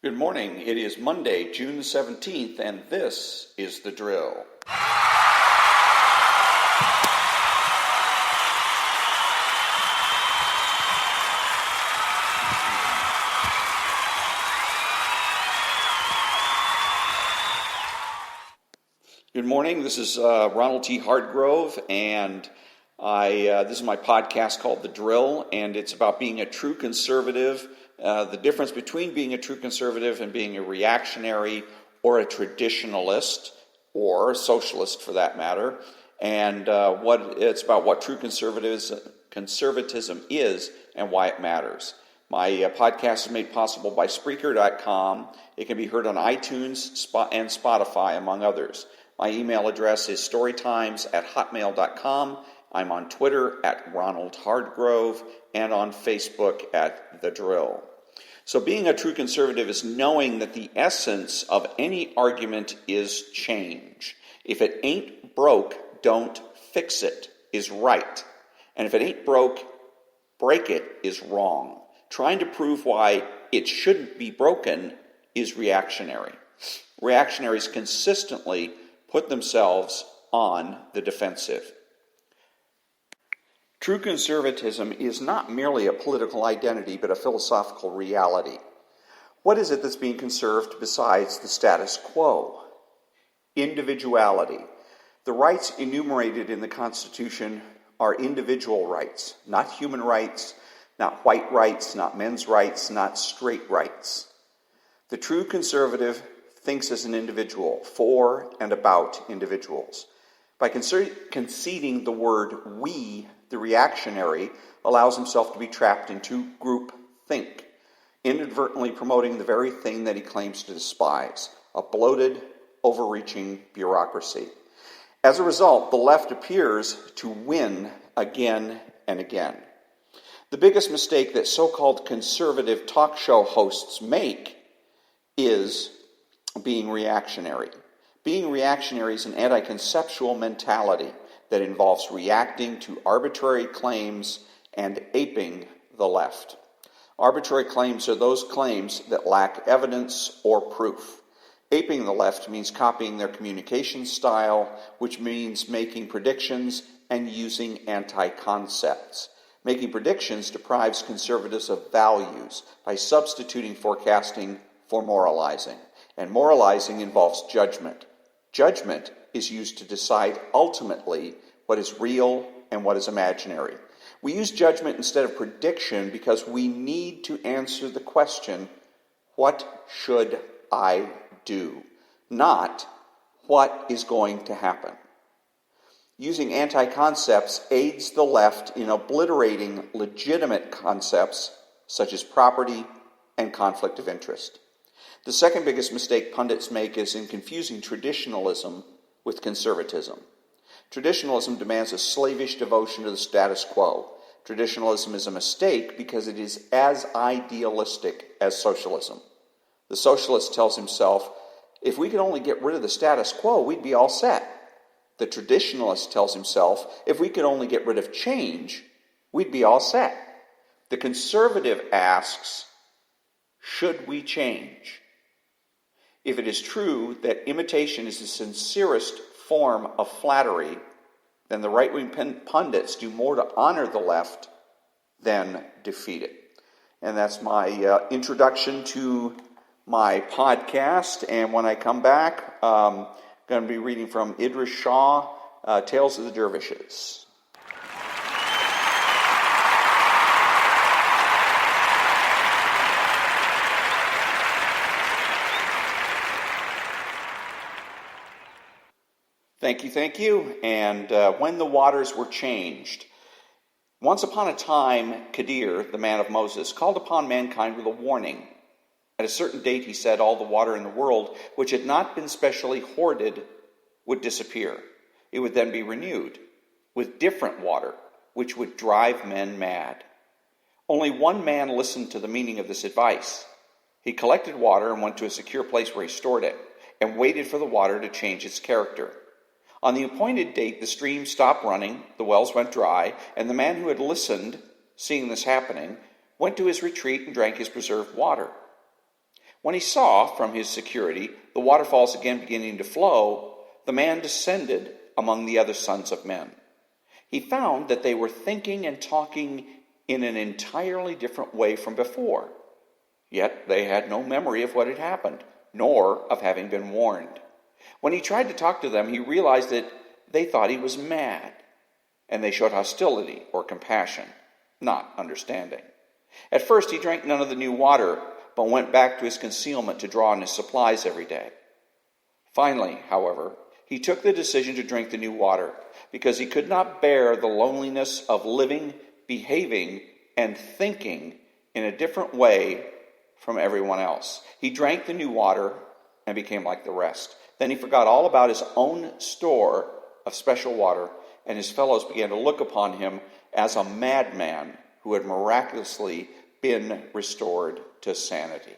Good morning. It is Monday, June 17th, and this is The Drill. Good morning. This is Ronald T. Hardgrove, and this is my podcast called The Drill, and it's about being a true conservative, the difference between being a true conservative and being a reactionary or a traditionalist or a socialist for that matter, and it's about what true conservatism is and why it matters. My podcast is made possible by Spreaker.com. It can be heard on iTunes and Spotify, among others. My email address is storytimes@hotmail.com. I'm on Twitter at Ronald Hardgrove and on Facebook at The Drill. So being a true conservative is knowing that the essence of any argument is change. If it ain't broke, don't fix it is right. And if it ain't broke, break it is wrong. Trying to prove why it shouldn't be broken is reactionary. Reactionaries consistently put themselves on the defensive. True conservatism is not merely a political identity, but a philosophical reality. What is it that's being conserved besides the status quo? Individuality. The rights enumerated in the Constitution are individual rights, not human rights, not white rights, not men's rights, not straight rights. The true conservative thinks as an individual, for and about individuals. By conceding the word we, the reactionary allows himself to be trapped into group think, inadvertently promoting the very thing that he claims to despise, a bloated, overreaching bureaucracy. As a result, the left appears to win again and again. The biggest mistake that so-called conservative talk show hosts make is being reactionary. Being reactionary is an anti-conceptual mentality that involves reacting to arbitrary claims and aping the left. Arbitrary claims are those claims that lack evidence or proof. Aping the left means copying their communication style, which means making predictions and using anti-concepts. Making predictions deprives conservatives of values by substituting forecasting for moralizing. And moralizing involves judgment. Judgment is used to decide ultimately what is real and what is imaginary. We use judgment instead of prediction because we need to answer the question, what should I do? Not, what is going to happen? Using anti-concepts aids the left in obliterating legitimate concepts such as property and conflict of interest. The second biggest mistake pundits make is in confusing traditionalism with conservatism. Traditionalism demands a slavish devotion to the status quo. Traditionalism is a mistake because it is as idealistic as socialism. The socialist tells himself, if we could only get rid of the status quo, we'd be all set. The traditionalist tells himself, if we could only get rid of change, we'd be all set. The conservative asks, should we change? If it is true that imitation is the sincerest form of flattery, then the right-wing pundits do more to honor the left than defeat it. And that's my introduction to my podcast. And when I come back, I'm going to be reading from Idris Shah, Tales of the Dervishes. Thank you. And when the waters were changed. Once upon a time, Qadir, the man of Moses, called upon mankind with a warning. At a certain date, he said, all the water in the world, which had not been specially hoarded, would disappear. It would then be renewed with different water, which would drive men mad. Only one man listened to the meaning of this advice. He collected water and went to a secure place where he stored it, and waited for the water to change its character. On the appointed date, the stream stopped running, the wells went dry, and the man who had listened, seeing this happening, went to his retreat and drank his preserved water. When he saw from his security the waterfalls again beginning to flow, the man descended among the other sons of men. He found that they were thinking and talking in an entirely different way from before. Yet they had no memory of what had happened, nor of having been warned. When he tried to talk to them, he realized that they thought he was mad, and they showed hostility or compassion, not understanding. At first he drank none of the new water, but went back to his concealment to draw on his supplies every day. Finally, however, he took the decision to drink the new water, because he could not bear the loneliness of living, behaving, and thinking in a different way from everyone else. He drank the new water and became like the rest. Then he forgot all about his own store of special water, and his fellows began to look upon him as a madman who had miraculously been restored to sanity.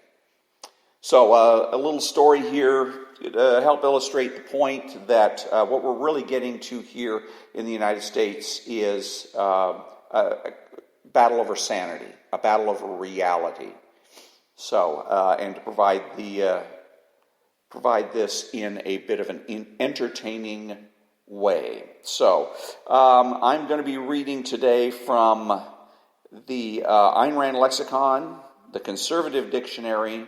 So a little story here to help illustrate the point that what we're really getting to here in the United States is a battle over sanity, a battle over reality. So, and to provide this in a bit of an entertaining way. So, I'm going to be reading today from the Ayn Rand Lexicon, the Conservative Dictionary,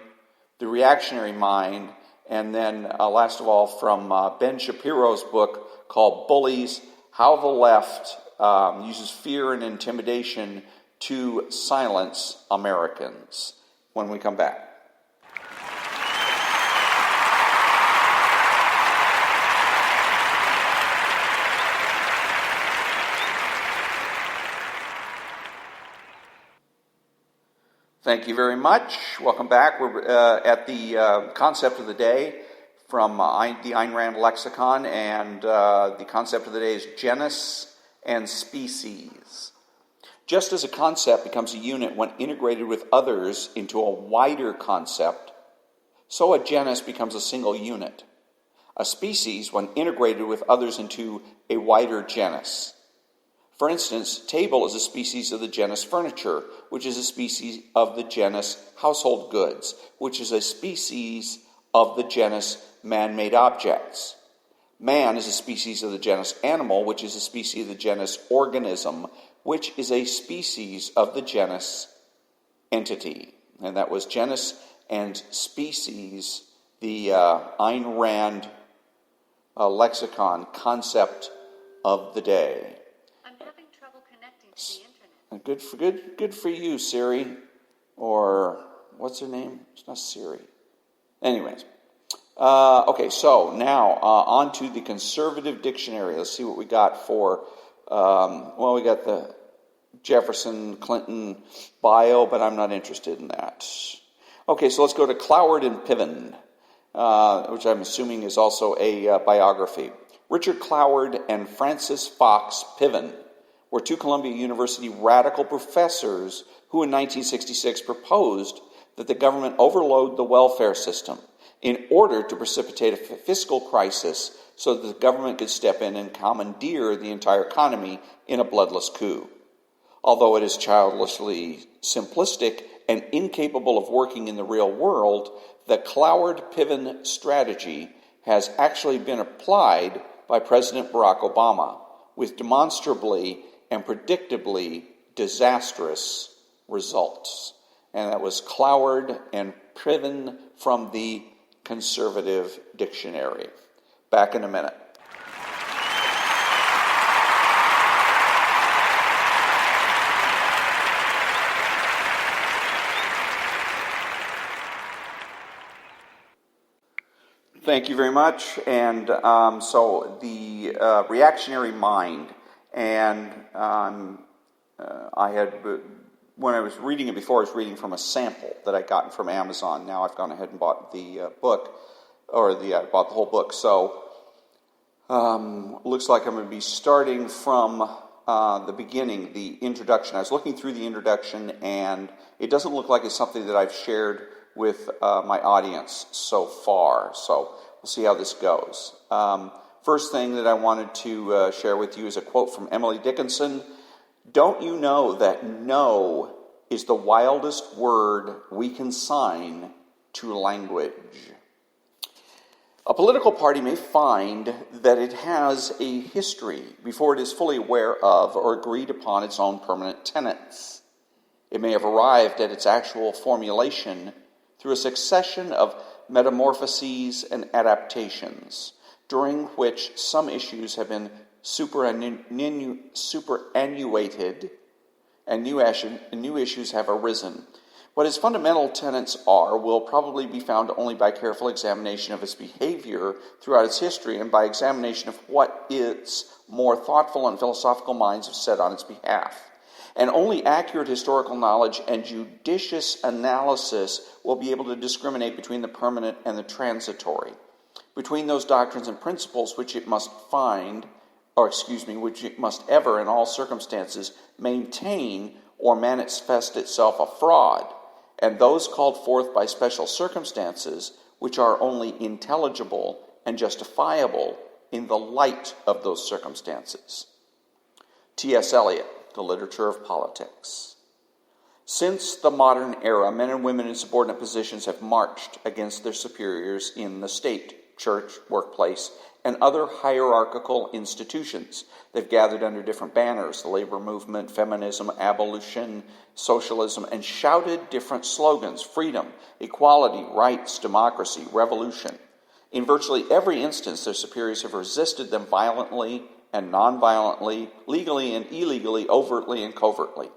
the Reactionary Mind, and then last of all from Ben Shapiro's book called Bullies, How the Left Uses Fear and Intimidation to Silence Americans, when we come back. Thank you very much. Welcome back. We're at the concept of the day from the Ayn Rand Lexicon, and the concept of the day is genus and species. Just as a concept becomes a unit when integrated with others into a wider concept, so a genus becomes a single unit. A species when integrated with others into a wider genus. For instance, table is a species of the genus furniture, which is a species of the genus household goods, which is a species of the genus man-made objects. Man is a species of the genus animal, which is a species of the genus organism, which is a species of the genus entity. And that was genus and species, the Ayn Rand lexicon concept of the day. I'm having trouble connecting to the internet. Good for you, Siri. Or what's her name? It's not Siri. Anyways. Okay, so now on to the Conservative Dictionary. Let's see what we got for, we got the Jefferson Clinton bio, but I'm not interested in that. Okay, so let's go to Cloward and Piven, which I'm assuming is also a biography. Richard Cloward and Francis Fox Piven were two Columbia University radical professors who in 1966 proposed that the government overload the welfare system in order to precipitate a fiscal crisis so that the government could step in and commandeer the entire economy in a bloodless coup. Although it is childishly simplistic and incapable of working in the real world, the Cloward-Piven strategy has actually been applied by President Barack Obama with demonstrably and predictably disastrous results. And that was Cloward and Piven from the Conservative Dictionary. Back in a minute. Thank you very much. And so the reactionary mind, and I had, when I was reading it before, I was reading from a sample that I'd gotten from Amazon. Now I've gone ahead and bought the book, or bought the whole book. So looks like I'm going to be starting from the beginning, the introduction. I was looking through the introduction, and it doesn't look like it's something that I've shared with my audience so far. So we'll see how this goes. First thing that I wanted to share with you is a quote from Emily Dickinson. Don't you know that no is the wildest word we can sign to language. A political party may find that it has a history before it is fully aware of or agreed upon its own permanent tenets. It may have arrived at its actual formulation through a succession of metamorphoses and adaptations, during which some issues have been superannuated and new issues have arisen. What its fundamental tenets are will probably be found only by careful examination of its behavior throughout its history and by examination of what its more thoughtful and philosophical minds have said on its behalf. And only accurate historical knowledge and judicious analysis will be able to discriminate between the permanent and the transitory, between those doctrines and principles which it must which it must ever in all circumstances maintain or manifest itself a fraud, and those called forth by special circumstances which are only intelligible and justifiable in the light of those circumstances. T.S. Eliot, The Literature of Politics. Since the modern era, men and women in subordinate positions have marched against their superiors in the state, church, workplace, and other hierarchical institutions. They've gathered under different banners, the labor movement, feminism, abolition, socialism, and shouted different slogans: freedom, equality, rights, democracy, revolution. In virtually every instance, their superiors have resisted them violently and non-violently, legally and illegally, overtly and covertly.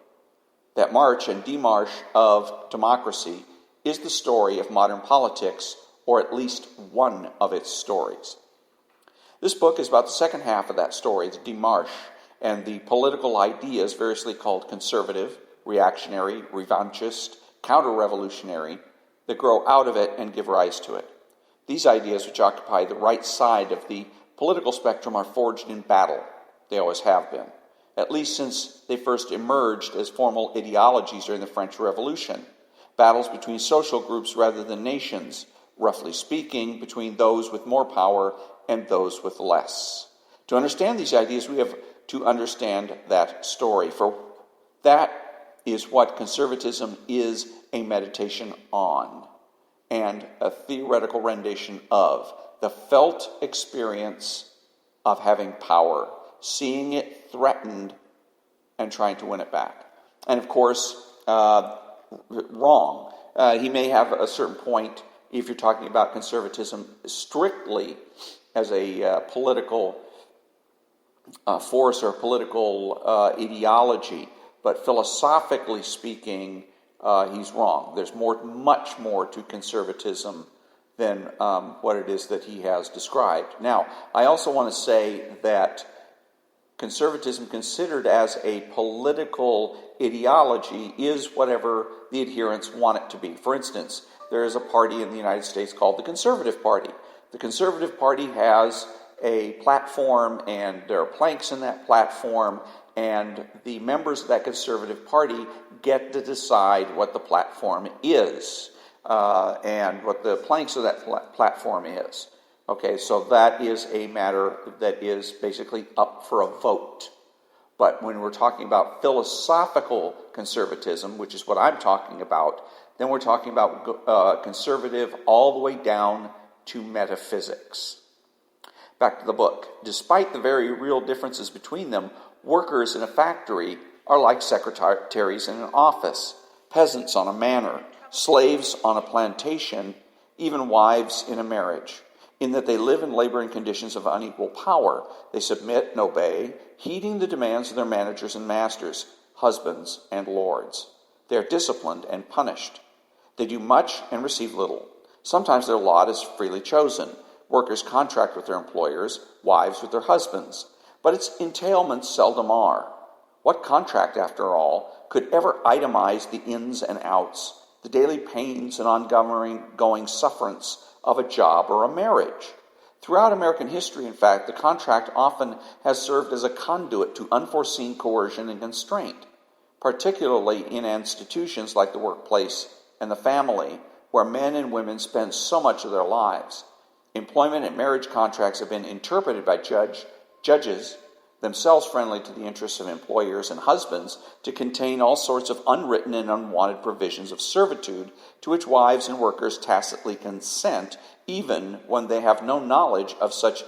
That march and demarche of democracy is the story of modern politics, or at least one of its stories. This book is about the second half of that story, the demarche, and the political ideas variously called conservative, reactionary, revanchist, counter-revolutionary, that grow out of it and give rise to it. These ideas, which occupy the right side of the political spectrum, are forged in battle. They always have been, at least since they first emerged as formal ideologies during the French Revolution. Battles between social groups rather than nations, roughly speaking, between those with more power and those with less. To understand these ideas, we have to understand that story, for that is what conservatism is a meditation on, and a theoretical rendition of the felt experience of having power, seeing it threatened and trying to win it back. And of course, wrong. He may have a certain point if you're talking about conservatism strictly as a political force or political ideology, but philosophically speaking, he's wrong. There's much more to conservatism than what it is that he has described. Now, I also want to say that conservatism, considered as a political ideology, is whatever the adherents want it to be. For instance, there is a party in the United States called the Conservative Party. The Conservative Party has a platform, and there are planks in that platform, and the members of that Conservative Party get to decide what the platform is and what the planks of that platform is. Okay, so that is a matter that is basically up for a vote. But when we're talking about philosophical conservatism, which is what I'm talking about, then we're talking about conservative all the way down to metaphysics. Back to the book. Despite the very real differences between them, workers in a factory are like secretaries in an office, peasants on a manor, slaves on a plantation, even wives in a marriage, in that they live and labor in conditions of unequal power. They submit and obey, heeding the demands of their managers and masters, husbands and lords. They are disciplined and punished. They do much and receive little. Sometimes their lot is freely chosen. Workers contract with their employers, wives with their husbands, but its entailments seldom are. What contract, after all, could ever itemize the ins and outs, the daily pains and ongoing sufferance of a job or a marriage? Throughout American history, in fact, the contract often has served as a conduit to unforeseen coercion and constraint, particularly in institutions like the workplace and the family, where men and women spend so much of their lives. Employment and marriage contracts have been interpreted by judges, themselves friendly to the interests of employers and husbands, to contain all sorts of unwritten and unwanted provisions of servitude to which wives and workers tacitly consent, even when they have no knowledge of such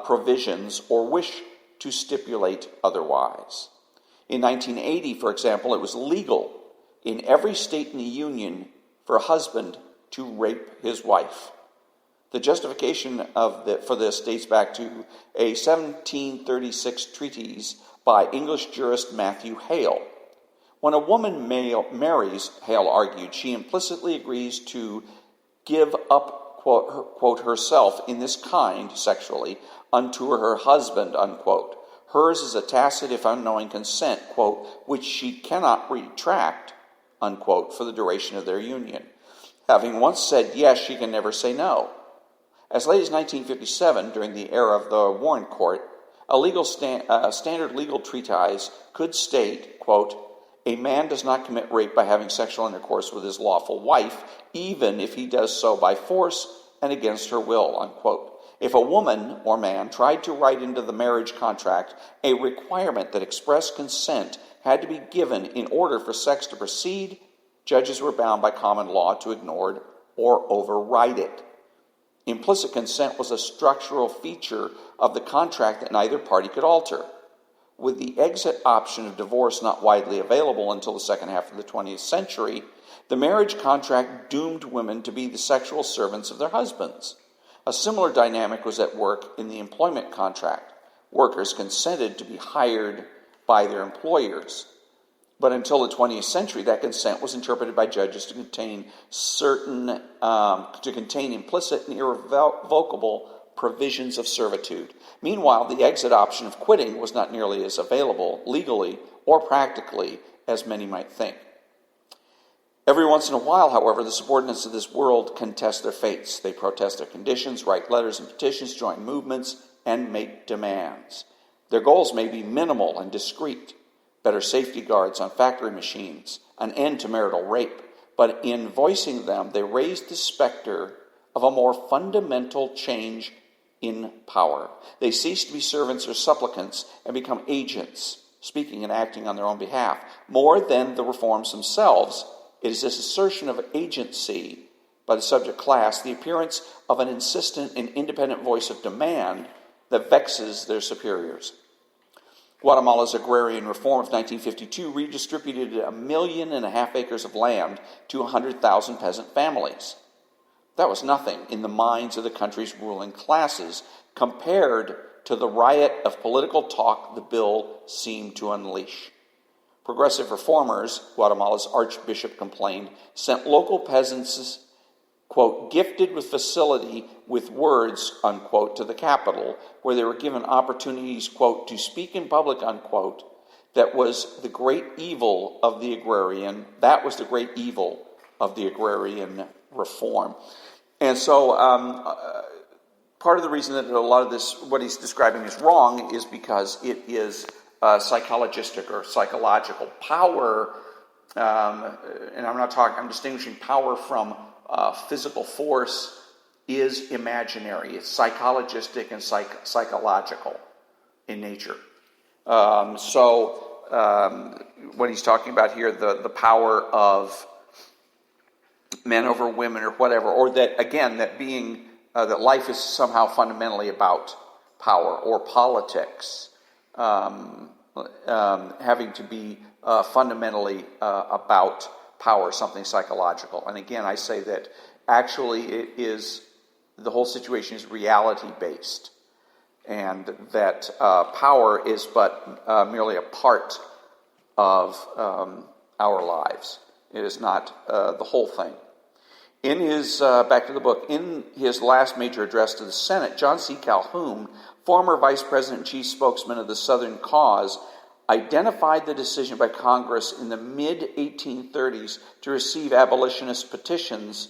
provisions or wish to stipulate otherwise. In 1980, for example, it was legal in every state in the Union for a husband to rape his wife. The justification for this dates back to a 1736 treatise by English jurist Matthew Hale. When a woman marries, Hale argued, she implicitly agrees to give up, quote, herself in this kind, sexually, unto her husband, unquote. Hers is a tacit, if unknowing consent, quote, which she cannot retract, unquote, for the duration of their union. Having once said yes, she can never say no. As late as 1957, during the era of the Warren Court, a standard legal treatise could state, quote, a man does not commit rape by having sexual intercourse with his lawful wife, even if he does so by force and against her will, unquote. If a woman or man tried to write into the marriage contract a requirement that express consent had to be given in order for sex to proceed, judges were bound by common law to ignore it or override it. Implicit consent was a structural feature of the contract that neither party could alter. With the exit option of divorce not widely available until the second half of the 20th century, the marriage contract doomed women to be the sexual servants of their husbands. A similar dynamic was at work in the employment contract. Workers consented to be hired by their employers. But until the 20th century, that consent was interpreted by judges to contain implicit and irrevocable provisions of servitude. Meanwhile, the exit option of quitting was not nearly as available legally or practically as many might think. Every once in a while, however, the subordinates of this world contest their fates. They protest their conditions, write letters and petitions, join movements, and make demands. Their goals may be minimal and discreet. Better safety guards on factory machines, an end to marital rape. But in voicing them, they raise the specter of a more fundamental change in power. They cease to be servants or supplicants and become agents, speaking and acting on their own behalf. More than the reforms themselves, it is this assertion of agency by the subject class, the appearance of an insistent and independent voice of demand that vexes their superiors. Guatemala's agrarian reform of 1952 redistributed 1.5 million acres of land to 100,000 peasant families. That was nothing in the minds of the country's ruling classes compared to the riot of political talk the bill seemed to unleash. Progressive reformers, Guatemala's archbishop complained, sent local peasants, quote, gifted with facility with words, unquote, to the capital, where they were given opportunities, quote, to speak in public, unquote. That was the great evil of the agrarian. That was the great evil of the agrarian reform. And so part of the reason that a lot of this, what he's describing is wrong, is because it is psychologistic or psychological. Power, and I'm distinguishing power from physical force, is imaginary. It's psychologistic and psychological in nature. What he's talking about here, the power of men over women or whatever, or that, again, that being, that life is somehow fundamentally about power or politics, having to be fundamentally about power, something psychological. And again, I say that actually the whole situation is reality-based, and that power is but merely a part of our lives. It is not the whole thing. In his, back to the book, in his last major address to the Senate, John C. Calhoun, former Vice President and Chief Spokesman of the Southern Cause, identified the decision by Congress in the mid-1830s to receive abolitionist petitions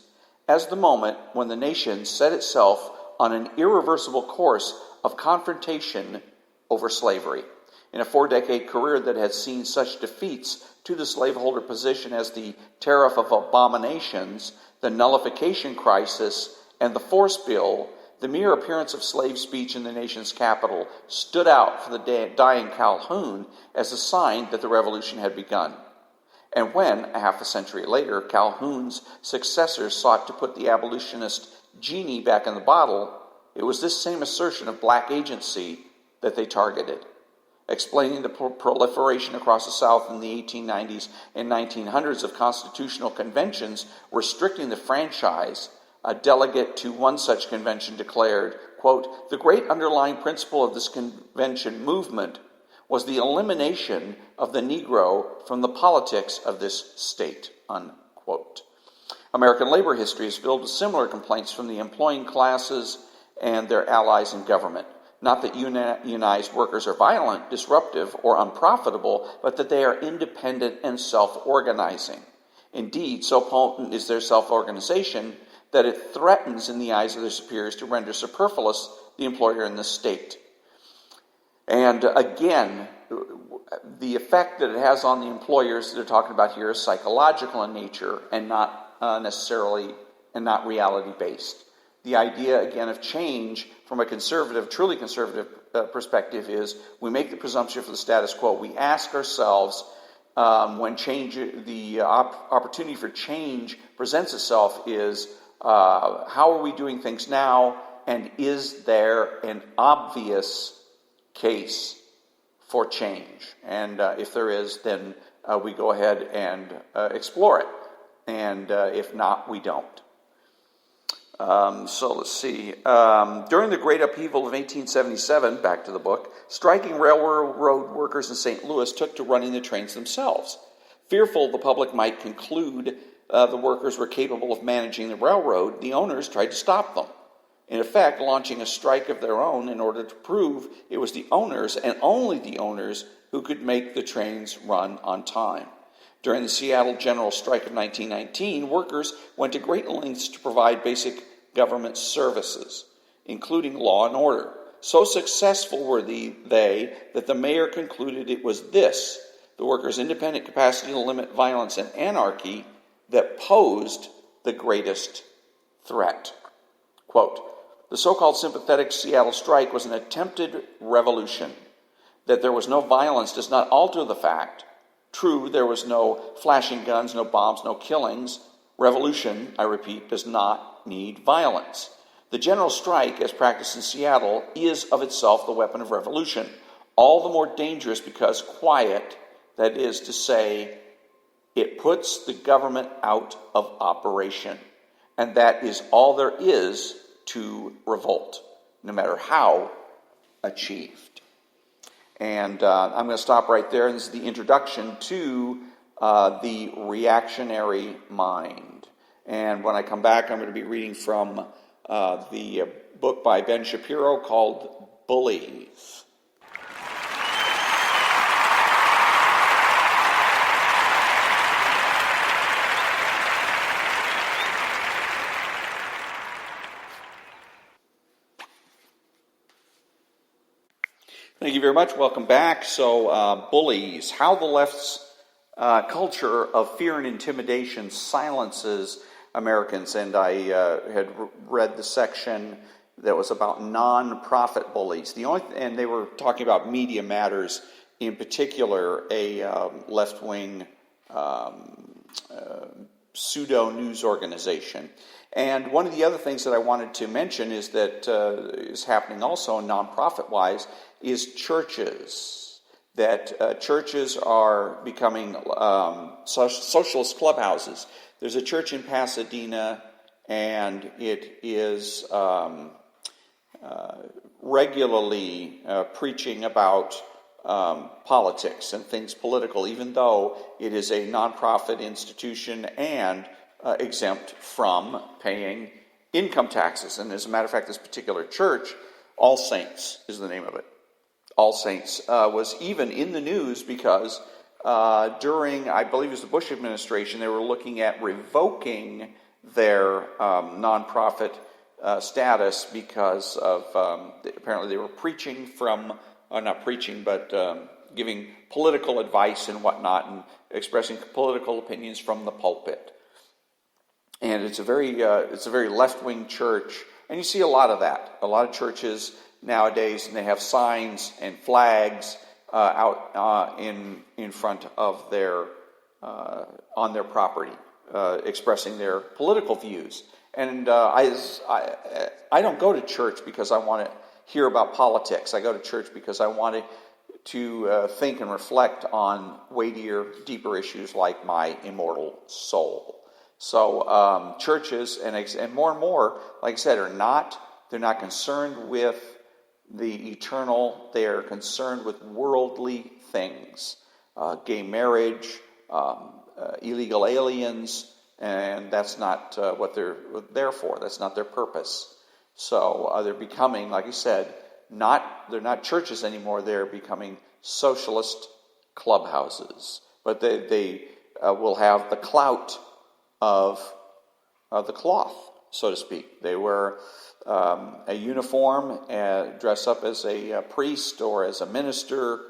as the moment when the nation set itself on an irreversible course of confrontation over slavery. In a 4-decade career that had seen such defeats to the slaveholder position as the Tariff of Abominations, the Nullification Crisis, and the Force Bill, the mere appearance of slave speech in the nation's capital stood out for the dying Calhoun as a sign that the revolution had begun. And when, a half a century later, Calhoun's successors sought to put the abolitionist genie back in the bottle, it was this same assertion of black agency that they targeted. Explaining the proliferation across the South in the 1890s and 1900s of constitutional conventions restricting the franchise, a delegate to one such convention declared, quote, "The great underlying principle of this convention movement was the elimination of the Negro from the politics of this state," unquote. American labor history is filled with similar complaints from the employing classes and their allies in government. Not that unionized workers are violent, disruptive, or unprofitable, but that they are independent and self-organizing. Indeed, so potent is their self-organization that it threatens in the eyes of their superiors to render superfluous the employer in the state. And again, the effect that it has on the employers that they're talking about here is psychological in nature and not necessarily and not reality-based. The idea, again, of change from a conservative, truly conservative perspective is we make the presumption for the status quo. We ask ourselves when change, the opportunity for change presents itself is how are we doing things now, and is there an obvious case for change? And if there is, then we go ahead and explore it. And if not, we don't. So let's see. During the Great Upheaval of 1877, back to the book, striking railroad workers in St. Louis took to running the trains themselves. Fearful the public might conclude the workers were capable of managing the railroad, the owners tried to stop them. In effect, launching a strike of their own in order to prove it was the owners, and only the owners, who could make the trains run on time. During the Seattle General Strike of 1919, workers went to great lengths to provide basic government services, including law and order. So successful were they that the mayor concluded it was this, the workers' independent capacity to limit violence and anarchy, that posed the greatest threat. Quote, "The so-called sympathetic Seattle strike was an attempted revolution. That there was no violence does not alter the fact. True, there was no flashing guns, no bombs, no killings. Revolution, I repeat, does not need violence. The general strike, as practiced in Seattle, is of itself the weapon of revolution, all the more dangerous because quiet, that is to say, it puts the government out of operation. And that is all there is to revolt, no matter how achieved." And I'm going to stop right there. And this is the introduction to the reactionary mind. And when I come back, I'm going to be reading from the book by Ben Shapiro called Bullies. Thank you very much. Welcome back. So, Bullies, how the left's culture of fear and intimidation silences Americans. And I had read the section that was about non-profit bullies. And they were talking about Media Matters, in particular, a left-wing pseudo-news organization. And one of the other things that I wanted to mention is that is happening also non-profit-wise is churches. That churches are becoming socialist clubhouses. There's a church in Pasadena, and it is regularly preaching about politics and things political, even though it is a nonprofit institution and exempt from paying income taxes. And as a matter of fact, this particular church, All Saints is the name of it. All Saints was even in the news because during, I believe it was the Bush administration, they were looking at revoking their nonprofit status because of, apparently they were preaching from, not preaching, but giving political advice and whatnot and expressing political opinions from the pulpit. And it's a very left-wing church, And you see a lot of that. A lot of churches nowadays, and they have signs and flags out in front of their on their property, expressing their political views. And I don't go to church because I want to hear about politics. I go to church because I want to think and reflect on weightier, deeper issues like my immortal soul. So churches and more, like I said, they're not concerned with the eternal. They are concerned with worldly things, gay marriage, illegal aliens, and that's not what they're there for. That's not their purpose. So they're becoming, like I said, they're not churches anymore. They're becoming socialist clubhouses, but they will have the clout of the cloth, so to speak. They wear a uniform, dress up as a priest or as a minister,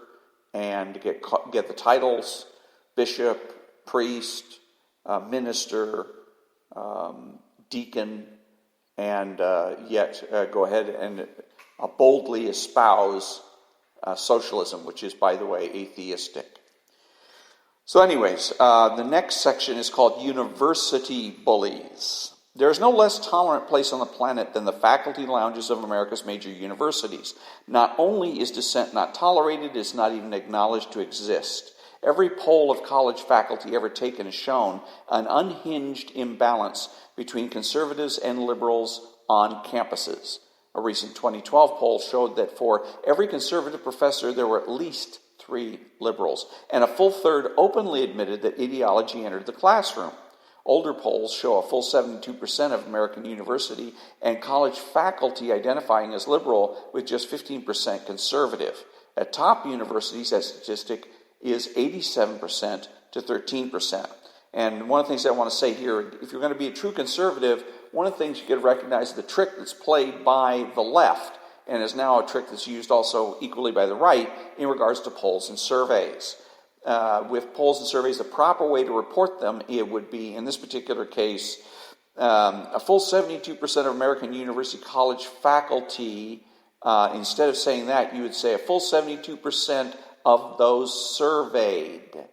and get the titles bishop, priest, minister, deacon, and yet go ahead and boldly espouse socialism, which is, by the way, atheistic. So anyways, the next section is called University Bullies. There is no less tolerant place on the planet than the faculty lounges of America's major universities. Not only is dissent not tolerated, it's not even acknowledged to exist. Every poll of college faculty ever taken has shown an unhinged imbalance between conservatives and liberals on campuses. A recent 2012 poll showed that for every conservative professor, there were at least 3 liberals, and a full third openly admitted that ideology entered the classroom. Older polls show a full 72% of American university and college faculty identifying as liberal, with just 15% conservative. At top universities, that statistic is 87% to 13%. And one of the things I want to say here, if you're going to be a true conservative, one of the things you get to recognize is the trick that's played by the left, and is now a trick that's used also equally by the right in regards to polls and surveys. With polls and surveys, the proper way to report them, it would be, in this particular case, a full 72% of American university college faculty. Instead of saying that, you would say a full 72% of those surveyed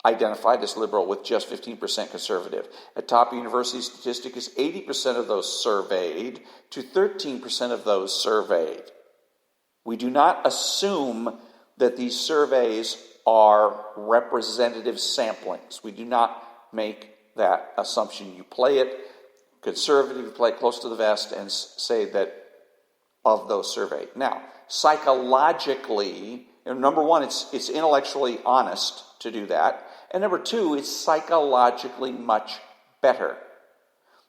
identified as liberal, with just 15% conservative. A top university statistic is 80% of those surveyed to 13% of those surveyed. We do not assume that these surveys are representative samplings. We do not make that assumption. You play it conservative, you play it close to the vest, and say that of those surveyed. Now, psychologically, number one, it's intellectually honest to do that. And number two, it's psychologically much better.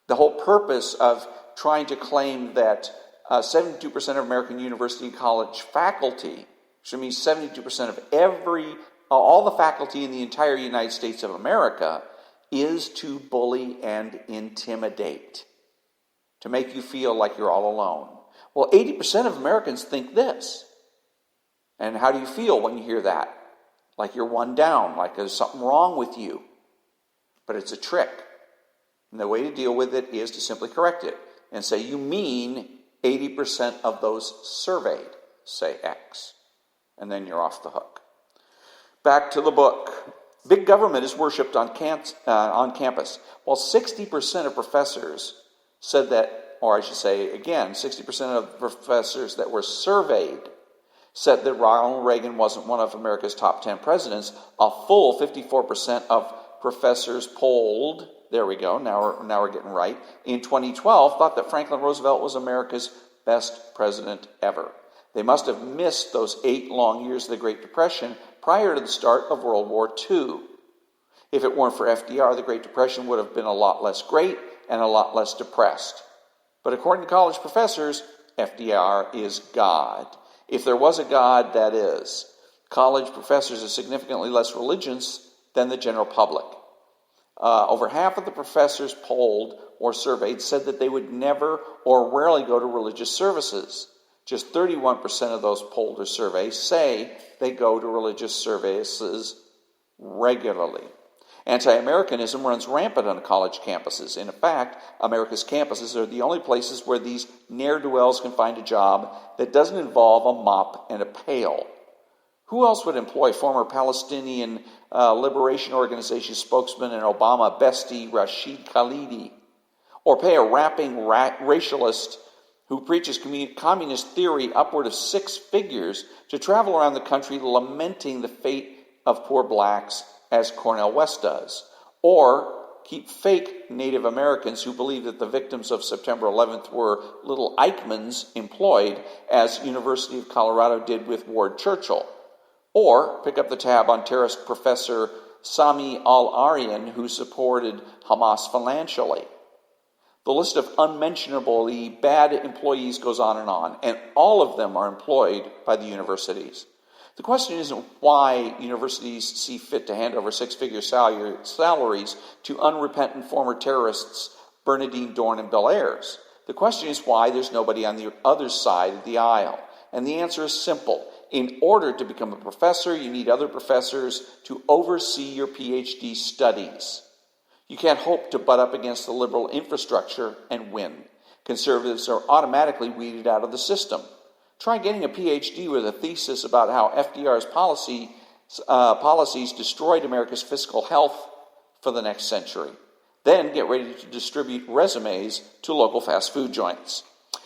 The whole purpose of trying to claim that 72% of American university and college faculty, which means 72% of all the faculty in the entire United States of America, is to bully and intimidate, to make you feel like you're all alone. Well, 80% of Americans think this. And how do you feel when you hear that? Like you're one down, like there's something wrong with you. But it's a trick. And the way to deal with it is to simply correct it and say, you mean 80% of those surveyed say X. And then you're off the hook. Back to the book. Big government is worshipped on campus. While 60% of professors said that, or I should say again, 60% of professors that were surveyed said that Ronald Reagan wasn't one of America's top 10 presidents, a full 54% of professors polled, there we go, now we're getting right, in 2012 thought that Franklin Roosevelt was America's best president ever. They must have missed those 8 long years of the Great Depression prior to the start of World War II. If it weren't for FDR, the Great Depression would have been a lot less great and a lot less depressed. But according to college professors, FDR is God. If there was a God, that is. College professors are significantly less religious than the general public. Over half of the professors polled or surveyed said that they would never or rarely go to religious services. Just 31% of those polled or surveyed say they go to religious services regularly. Anti-Americanism runs rampant on college campuses. In fact, America's campuses are the only places where these ne'er-do-wells can find a job that doesn't involve a mop and a pail. Who else would employ former Palestinian Liberation Organization spokesman and Obama bestie Rashid Khalidi? Or pay a rapping racialist who preaches communist theory upward of 6 figures to travel around the country lamenting the fate of poor blacks as Cornel West does? Or keep fake Native Americans who believe that the victims of September 11th were little Eichmanns employed, as University of Colorado did with Ward Churchill? Or pick up the tab on terrorist professor Sami al-Aryan, who supported Hamas financially. The list of unmentionably bad employees goes on, and all of them are employed by the universities. The question isn't why universities see fit to hand over 6-figure salaries to unrepentant former terrorists Bernardine Dorn and Bill Ayers. The question is why there's nobody on the other side of the aisle. And the answer is simple. In order to become a professor, you need other professors to oversee your PhD studies. You can't hope to butt up against the liberal infrastructure and win. Conservatives are automatically weeded out of the system. Try getting a PhD with a thesis about how FDR's policies destroyed America's fiscal health for the next century. Then get ready to distribute resumes to local fast food joints.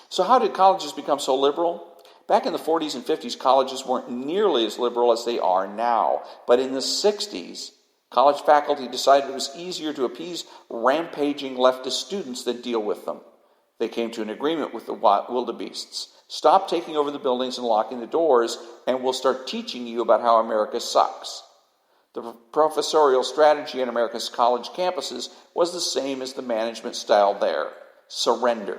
So how did colleges become so liberal? Back in the 40s and 50s, colleges weren't nearly as liberal as they are now. But in the 60s, college faculty decided it was easier to appease rampaging leftist students than deal with them. They came to an agreement with the wildebeests. Stop taking over the buildings and locking the doors, and we'll start teaching you about how America sucks. The professorial strategy on America's college campuses was the same as the management style there: surrender.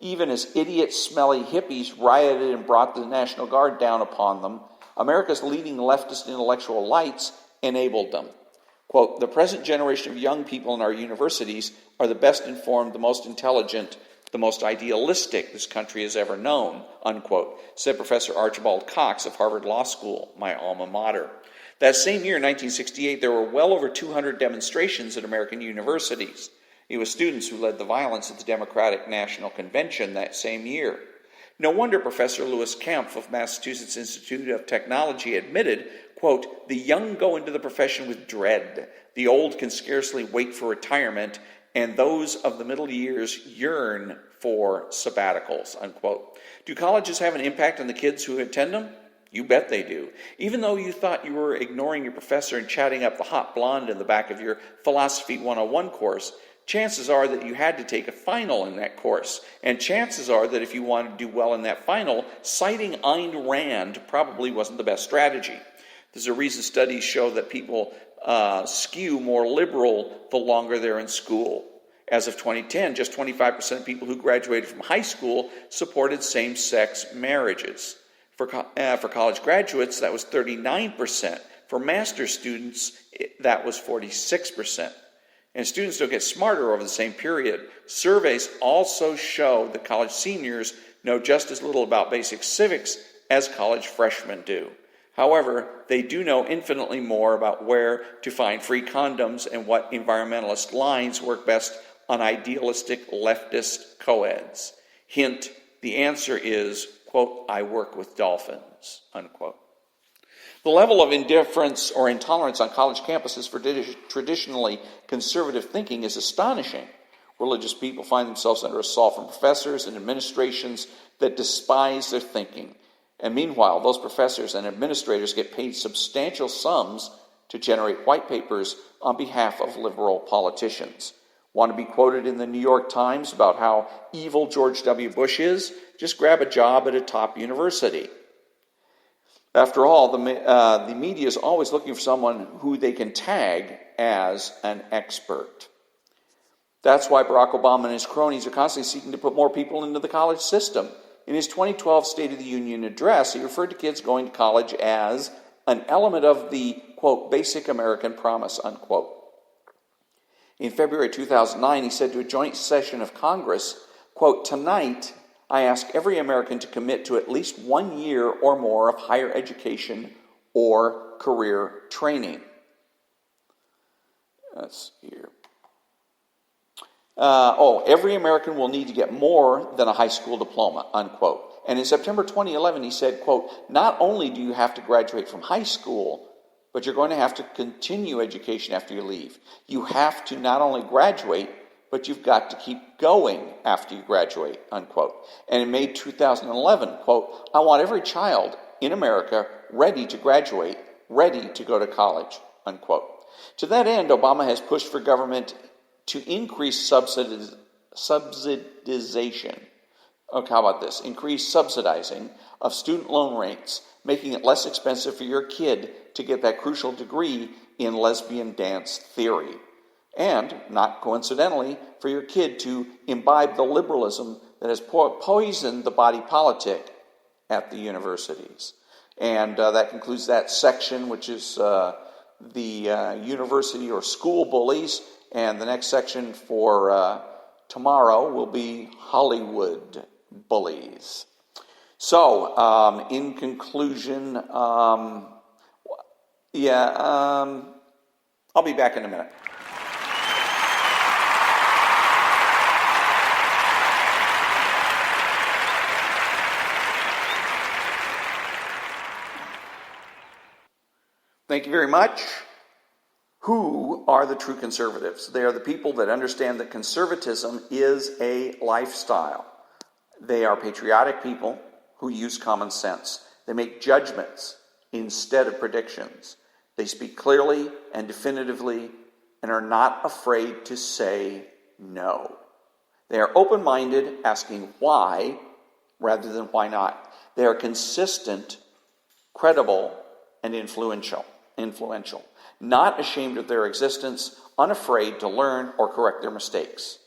Even as idiot, smelly hippies rioted and brought the National Guard down upon them, America's leading leftist intellectual lights enabled them. Quote, "The present generation of young people in our universities are the best informed, the most intelligent, the most idealistic this country has ever known," unquote, said Professor Archibald Cox of Harvard Law School, my alma mater. That same year, 1968, there were well over 200 demonstrations at American universities. It was students who led the violence at the Democratic National Convention that same year. No wonder Professor Louis Kempf of Massachusetts Institute of Technology admitted, quote, "The young go into the profession with dread. The old can scarcely wait for retirement, and those of the middle years yearn for sabbaticals," unquote. Do colleges have an impact on the kids who attend them? You bet they do. Even though you thought you were ignoring your professor and chatting up the hot blonde in the back of your Philosophy 101 course, chances are that you had to take a final in that course. And chances are that if you wanted to do well in that final, citing Ayn Rand probably wasn't the best strategy. There's a reason studies show that people skew more liberal the longer they're in school. As of 2010, just 25% of people who graduated from high school supported same-sex marriages. For college graduates, that was 39%. For master's students, that was 46%. And students don't get smarter over the same period. Surveys also show that college seniors know just as little about basic civics as college freshmen do. However, they do know infinitely more about where to find free condoms and what environmentalist lines work best on idealistic leftist co-eds. Hint, the answer is, quote, "I work with dolphins," unquote. The level of indifference or intolerance on college campuses for traditionally conservative thinking is astonishing. Religious people find themselves under assault from professors and administrations that despise their thinking. And meanwhile, those professors and administrators get paid substantial sums to generate white papers on behalf of liberal politicians. Want to be quoted in the New York Times about how evil George W. Bush is? Just grab a job at a top university. After all, the media is always looking for someone who they can tag as an expert. That's why Barack Obama and his cronies are constantly seeking to put more people into the college system. In his 2012 State of the Union address, he referred to kids going to college as an element of the, quote, basic American promise, unquote. In February 2009, he said to a joint session of Congress, quote, "Tonight, I ask every American to commit to at least 1 year or more of higher education or career training." Let's see here. Every American will need to get more than a high school diploma, unquote. And in September 2011, he said, quote, not only do you have to graduate from high school, but you're going to have to continue education after you leave. You have to not only graduate, but you've got to keep going after you graduate, unquote. And in May 2011, quote, I want every child in America ready to graduate, ready to go to college, unquote. To that end, Obama has pushed for government to increase subsidization. Okay, how about this? Increase subsidizing of student loan rates, making it less expensive for your kid to get that crucial degree in lesbian dance theory. And, not coincidentally, for your kid to imbibe the liberalism that has poisoned the body politic at the universities. And that concludes that section, which is the university or school bullies. And the next section for tomorrow will be Hollywood bullies. So, in conclusion, I'll be back in a minute. Thank you very much. Who are the true conservatives? They are the people that understand that conservatism is a lifestyle. They are patriotic people who use common sense. They make judgments instead of predictions. They speak clearly and definitively and are not afraid to say no. They are open-minded, asking why rather than why not. They are consistent, credible, and influential. Not ashamed of their existence, unafraid to learn or correct their mistakes.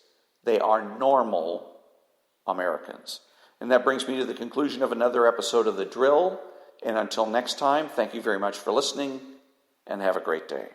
They are normal Americans. And that brings me to the conclusion of another episode of The Drill. And until next time, thank you very much for listening, and have a great day.